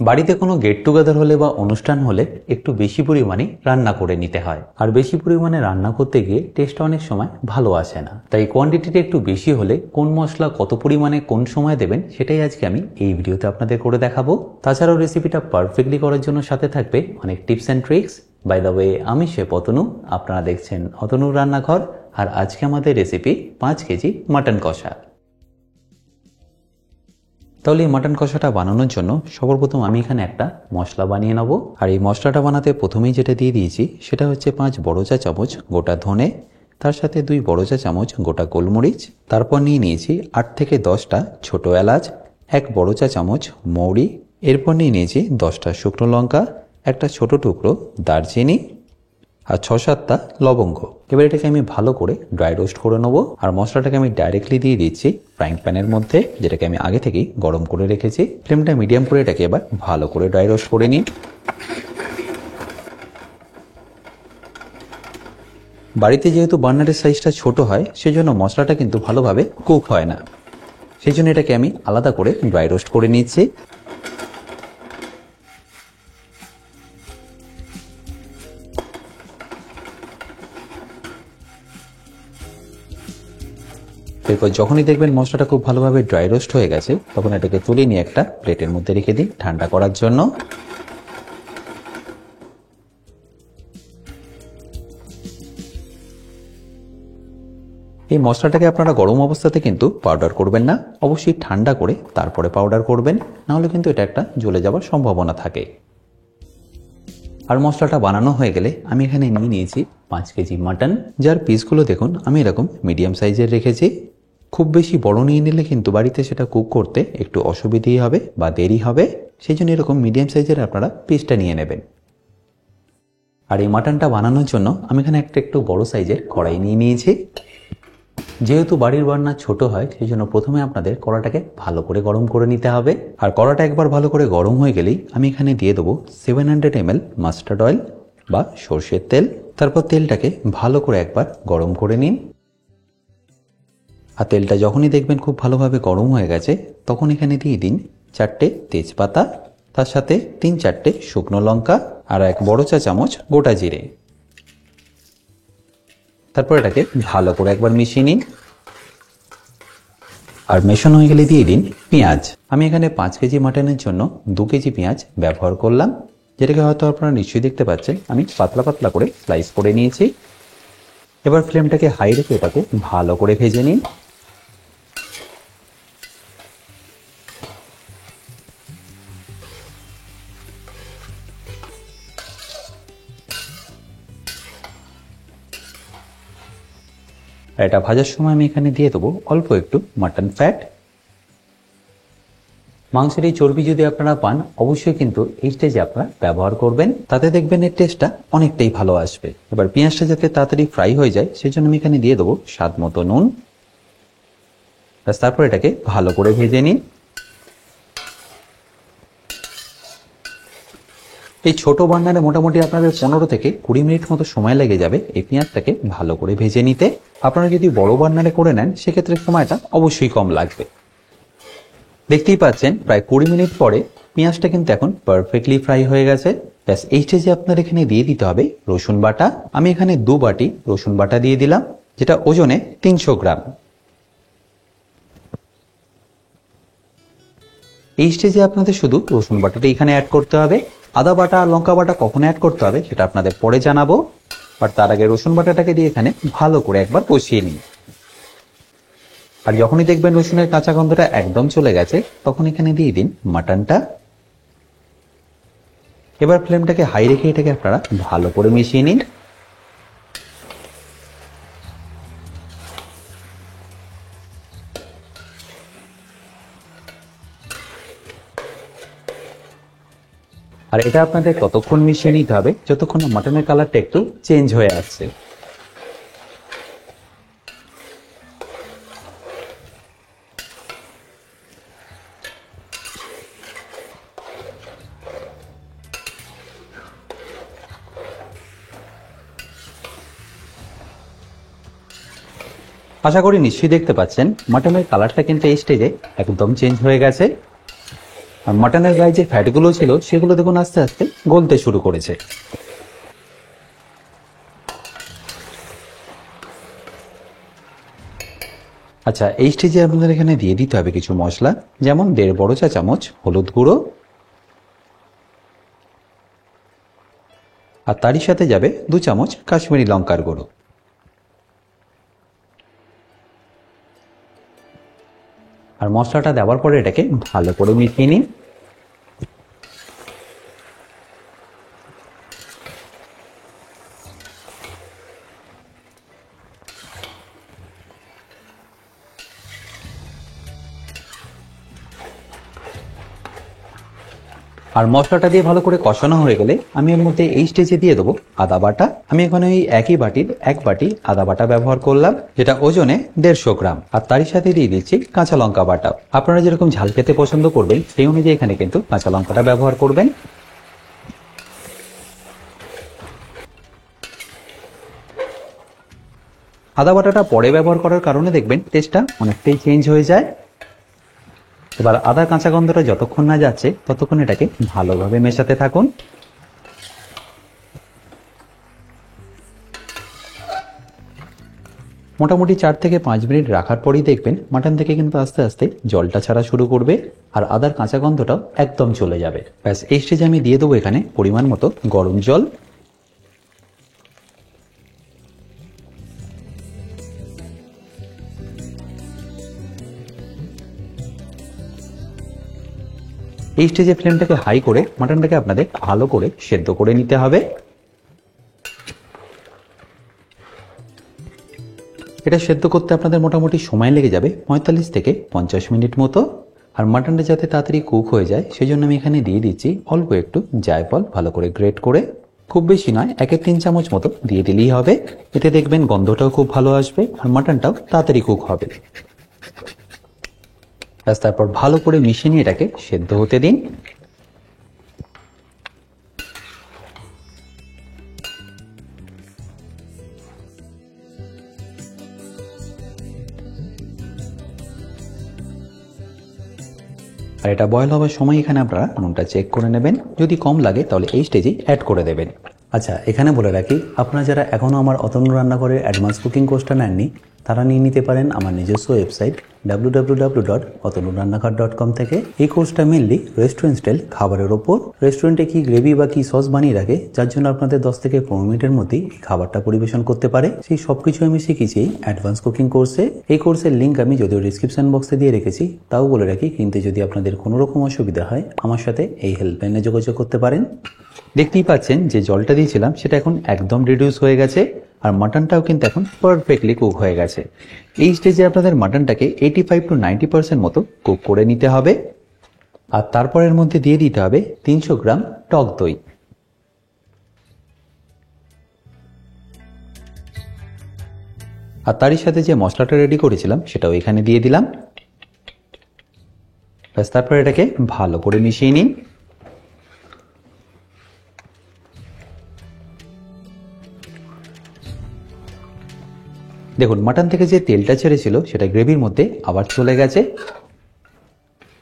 বাড়িতে কোনো get together হলে বা অনুষ্ঠান হলে একটু বেশি পরিমাণে রান্না করে নিতে হয়, আর বেশি পরিমাণে রান্না করতে গিয়ে টেস্টটা অনেক সময় ভালো আসে না। তাই কোয়ান্টিটিটা একটু বেশি হলে কোন মশলা কত পরিমাণে কোন সময় দেবেন সেটাই আজকে আমি এই ভিডিওতে আপনাদের করে দেখাবো। তাছাড়াও রেসিপিটা পারফেক্টলি করার জন্য সাথে থাকবে অনেক tips and tricks. By the way, আমি শেফ অতনু, আপনারা দেখছেন অতনুর রান্নাঘর। আর আজকে আমাদের রেসিপি 5 কেজি মাটন কষা। তাহলে এই মাটন কষাটা বানানোর জন্য সর্বপ্রথম আমি এখানে একটা মশলা বানিয়ে নেব। আর এই মশলাটা বানাতে প্রথমেই যেটা দিয়ে দিয়েছি সেটা হচ্ছে 5 বড় চা চামচ গোটা ধনে, তার সাথে 2 বড় চা চামচ গোটা গোলমরিচ, তারপর নিয়ে নিয়েছি 8 থেকে 10টা ছোট এলাচ, 1 বড় চা চামচ মৌরি, এরপর নিয়ে নিয়েছি 10টা শুকনো লঙ্কা, একটা ছোট টুকরো দারচিনি আর 6-7টা লবঙ্গ। এবার এটাকে আমি ভালো করে ড্রাই রোস্ট করে নেবো। আর মশলাটাকে আমি ডাইরেক্টলি দিয়ে দিচ্ছি ফ্রাইং প্যানের মধ্যে, যেটাকে আমি আগে থেকেই গরম করে রেখেছি। ফ্লেমটা মিডিয়াম করে এটাকে এবার ভালো করে ড্রাই রোস্ট করে নিই। বাড়িতে যেহেতু বার্নারের সাইজটা ছোট হয়, সেজন্য মশলাটা কিন্তু ভালোভাবে কুক হয় না, সেই জন্য এটাকে আমি আলাদা করে ড্রাই রোস্ট করে নিচ্ছি। এরপর যখনই দেখবেন মশলাটা খুব ভালোভাবে ড্রাই রোস্ট হয়ে গেছে, তখন এটাকে তুলে নিয়ে একটা প্লেটের মধ্যে রেখে দিই ঠান্ডা করার জন্য। এই মশলাটাকে আপনারা গরম অবস্থাতে কিন্তু পাউডার করবেন না, অবশ্যই ঠান্ডা করে তারপরে পাউডার করবেন, নাহলে কিন্তু এটা একটা জ্বলে যাওয়ার সম্ভাবনা থাকে। আর মশলাটা বানানো হয়ে গেলে আমি এখানে নিয়ে নিয়েছি 5 কেজি মাটন, যার পিসগুলো দেখুন আমি এরকম মিডিয়াম সাইজের রেখেছি। খুব বেশি বড় নিয়ে নিলে কিন্তু বাড়িতে সেটা কুক করতে একটু অসুবিধেই হবে বা দেরি হবে, সেই জন্য এরকম মিডিয়াম সাইজের আপনারা পিসটা নিয়ে নেবেন। আর এই মাটনটা বানানোর জন্য আমি এখানে একটু বড় সাইজের কড়াই নিয়ে নিয়েছি। যেহেতু বাড়ির রান্না ছোট হয়, সেই জন্য প্রথমে আপনাদের কড়াটাকে ভালো করে গরম করে নিতে হবে। আর কড়াটা একবার ভালো করে গরম হয়ে গেলেই আমি এখানে দিয়ে দেবো 700 ml মাস্টার্ড অয়েল বা সর্ষের তেল। তারপর তেলটাকে ভালো করে একবার গরম করে নিন। আর তেলটা যখনই দেখবেন খুব ভালোভাবে গরম হয়ে গেছে, তখন এখানে দিয়ে দিন 4টে তেজপাতা, তার সাথে 3-4টে শুকনো লঙ্কা আর 1 বড় চা চামচ গোটা জিরে। তারপর এটাকে ভালো করে একবার মিশিয়ে নিন। আর মেশানো হয়ে গেলে দিয়ে দিন পেঁয়াজ। আমি এখানে 5 কেজি মাটনের জন্য 2 কেজি পেঁয়াজ ব্যবহার করলাম, যেটাকে হয়তো আপনারা নিশ্চয়ই দেখতে পাচ্ছেন আমি পাতলা পাতলা করে স্লাইস করে নিয়েছি। এবার ফ্লেমটাকে হাই রেখে এটাকে ভালো করে ভেজে নিন। এটা ভাজার সময় আমি এখানে দিয়ে দেবো অল্প একটু মাটন ফ্যাট। মাংসের এই চর্বি যদি আপনারা পান, অবশ্যই কিন্তু এই স্টেজে আপনারা ব্যবহার করবেন, তাতে দেখবেন এর টেস্টটা অনেকটাই ভালো আসবে। এবার পেঁয়াজটা যাতে তাড়াতাড়ি ফ্রাই হয়ে যায়, সেই জন্য আমি এখানে দিয়ে দেবো স্বাদ মতো নুন। তারপর এটাকে ভালো করে ভেজে নিন। এই ছোট বার্নারে মোটামুটি আপনাদের 15 থেকে 20 মিনিট মতো সময় লেগে যাবে এই পেঁয়াজটাকে ভালো করে ভেজে নিতে। আপনারা যদি বড় বার্নারে করে নেন, সেক্ষেত্রে সময়টা অবশ্যই কম লাগবে। দেখতেই পাচ্ছেন প্রায় 20 মিনিট পরে পেঁয়াজটা কিন্তু এখন পারফেক্টলি ফ্রাই হয়ে গেছে। ব্যাস এই স্টেজে আপনার এখানে দিয়ে দিতে হবে রসুন বাটা। আমি এখানে 2 বাটি রসুন বাটা দিয়ে দিলাম, যেটা ওজনে 300 গ্রাম। এই স্টেজে আপনাদের শুধু রসুন বাটাটা এখানে অ্যাড করতে হবে। আদা বাটা আর লঙ্কা বাটা কখন অ্যাড করতে হবে সেটা আপনাদের পরে জানাবো, বাট তার আগে রসুন বাটাটাকে দিয়ে এখানে ভালো করে একবার কষিয়ে নিন। আর যখনই দেখবেন রসুনের কাঁচা গন্ধটা একদম চলে গেছে, তখন এখানে দিয়ে দিন মাটনটা। এবার ফ্লেমটাকে হাই রেখে এটাকে আপনারা ভালো করে মিশিয়ে নিন। আর এটা আপনাদের ততক্ষণ মিশিয়ে নিতে হবে যতক্ষণ না মাটনের কালারটা একটু চেঞ্জ হয়ে আসছে। আশা করি নিশ্চয়ই দেখতে পাচ্ছেন মাটনের কালারটা কিন্তু এই স্টেজে একদম চেঞ্জ হয়ে গেছে। আর মাটনের গায়ে যে ফ্যাটগুলো ছিল সেগুলো দেখুন আস্তে আস্তে গলতে শুরু করেছে। আচ্ছা, এই স্টেজে আপনাদের এখানে দিয়ে দিতে হবে কিছু মশলা, যেমন 1.5 বড় চা চামচ হলুদ গুঁড়ো, আর তারই সাথে যাবে 2 চামচ কাশ্মীরি লঙ্কার গুঁড়ো। আর মশলাটা দেওয়ার পরে এটাকে ভালো করে মিশিয়ে নিন। আর মশলাটা দিয়ে ভালো করে কষানো হয়ে গেলে আমি এর মধ্যে এই স্টেজে দিয়ে দেবো আদা বাটা। আমি এখানে এই একই বাটির 1 বাটি আদা বাটা ব্যবহার করলাম, যেটা ওজনে 150 গ্রাম। আর তারই সাথে দিয়ে দিচ্ছি কাঁচা লঙ্কা বাটা। আপনারা যেরকম ঝাল খেতে পছন্দ করবেন সেই অনুযায়ী এখানে কিন্তু কাঁচা লঙ্কাটা ব্যবহার করবেন। আদা বাটাটা পরে ব্যবহার করার কারণে দেখবেন টেস্টটা অনেকটাই চেঞ্জ হয়ে যায়। এবার আদা কাঁচা গন্ধটা যতক্ষণ না যাচ্ছে ততক্ষণ এটাকে ভালোভাবে মেশাতে থাকুন। মোটামুটি 4 থেকে 5 মিনিট রাখার পরেই দেখবেন মাটন থেকে কিন্তু আস্তে আস্তে জলটা ছাড়া শুরু করবে আর আদার কাঁচা গন্ধটাও একদম চলে যাবে। ব্যাস, এই স্টেজে আমি দিয়ে দেবো এখানে পরিমাণ মতো গরম জল। এই স্টেজে ফ্লেমটাকে হাই করে মাটনটাকে আপনাদের ভালো করে সেদ্ধ করে নিতে হবে। এটা সেদ্ধ করতে আপনাদের মোটামুটি সময় লেগে যাবে 45 থেকে 50 মিনিট মতো। আর মাটনটা যাতে তাড়াতাড়ি কুক হয়ে যায় সেই জন্য আমি এখানে দিয়ে দিচ্ছি অল্প একটু জায়ফল ভালো করে গ্রেট করে। খুব বেশি নয়, 1-3 চামচ মতো দিয়ে দিলেই হবে। এতে দেখবেন গন্ধটাও খুব ভালো আসবে আর মাটনটাও তাড়াতাড়ি কুক হবে। ব্যাস, তারপর ভালো করে মিশিয়ে নিয়ে এটাকে সেদ্ধ হতে দিন। আর এটা বয়েল হওয়ার সময় এখানে আপনারা নুনটা চেক করে নেবেন, যদি কম লাগে তাহলে এই স্টেজেই অ্যাড করে দেবেন। আচ্ছা, এখানে বলে রাখি, আপনারা যারা এখনও আমার অতনু রান্নাঘরের অ্যাডভান্স কুকিং কোর্সটা নেননি তারা নিয়ে নিতে পারেন আমার নিজস্ব ওয়েবসাইট www.otonurannakar.com থেকে। এই কোর্সটা মেনলি রেস্টুরেন্ট স্টাইল খাবারের ওপর। রেস্টুরেন্টে কি গ্রেভি বা কি সস বানিয়ে রাখে যার জন্য আপনাদের 10 থেকে 15 মিনিটের মধ্যেই এই খাবারটা পরিবেশন করতে পারে, সেই সবকিছু আমি শিখেছি অ্যাডভান্স কুকিং কোর্সে। এই কোর্সের লিঙ্ক আমি যদিও ডিসক্রিপশন বক্সে দিয়ে রেখেছি, তাও বলে রাখি কিন্তু যদি আপনাদের কোনো রকম অসুবিধা হয় আমার সাথে এই হেল্পলাইনে যোগাযোগ করতে পারেন। দেখতেই পাচ্ছেন যে জলটা দিয়েছিলাম সেটা এখন একদম রিডিউস হয়ে গেছে আর মাটনটাও কিন্তু এখন পারফেক্টলি কুক হয়ে গেছে। এই স্টেজে আপনাদের মাটনটাকে 85 to 90% মতো কুক করে নিতে হবে। আর তারপর এর মধ্যে দিয়ে দিতে হবে 300 গ্রাম টক দই। আর তারই সাথে যে মশলাটা রেডি করেছিলাম সেটাও এখানে দিয়ে দিলাম। ব্যাস, তারপর এটাকে ভালো করে মিশিয়ে নিন। দেখুন মাটন থেকে যে তেলটা ছেড়েছিল সেটা গ্রেভির মধ্যে আবার চলে গেছে।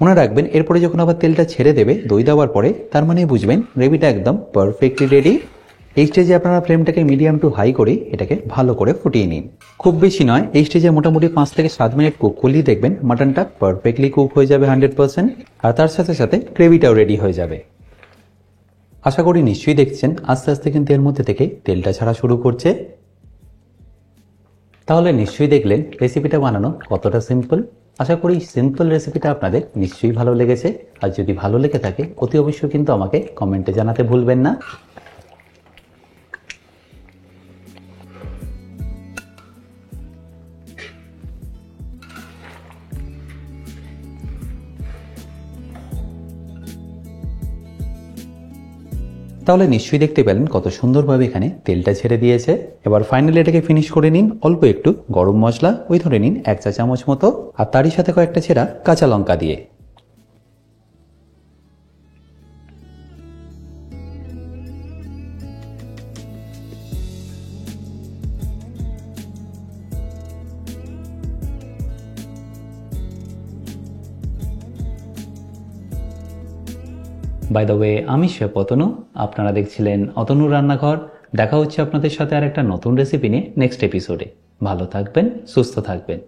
মনে রাখবেন এরপরে যখন আবার তেলটা ছেড়ে দেবে দই দেওয়ার পরে, তার মানে বুঝবেন গ্রেভিটা একদম পারফেক্টলি রেডি। এই স্টেজে আপনারা ফ্লেমটাকে মিডিয়াম টু হাই করে এটাকে ভালো করে ফুটিয়ে নিন। খুব বেশি নয়, এই স্টেজে মোটামুটি 5 থেকে 7 মিনিট কুক করলেই দেখবেন মাটনটা পারফেক্টলি কুক হয়ে যাবে 100%। আর তার সাথে সাথে গ্রেভিটাও রেডি হয়ে যাবে। আশা করি নিশ্চয়ই দেখছেন আস্তে আস্তে কিন্তু এর মধ্যে থেকে তেলটা ছাড়া শুরু করছে। তাহলে নিশ্চয়ই দেখলেন রেসিপিটা বানানো কতটা সিম্পল। আশা করি সিম্পল রেসিপিটা আপনাদের নিশ্চয়ই ভালো লেগেছে। আর যদি ভালো লেগে থাকে অতি অবশ্যই কিন্তু আমাকে কমেন্টে জানাতে ভুলবেন না। তাহলে নিশ্চয়ই দেখতে পেলেন কত সুন্দরভাবে এখানে তেলটা ছেড়ে দিয়েছে। এবার ফাইনালি এটাকে ফিনিশ করে নিন অল্প একটু গরম মশলা, ওই ধরে নিন 1 চা চামচ মতো, আর তারই সাথে কয়েকটা ছেঁড়া কাঁচা লঙ্কা দিয়ে। বাই দ্য ওয়ে, আমি শেফ অতনু, আপনারা দেখছিলেন অতনুর রান্নাঘর। দেখা হচ্ছে আপনাদের সাথে আর একটা নতুন রেসিপি নিয়ে নেক্সট এপিসোডে। ভালো থাকবেন, সুস্থ থাকবেন।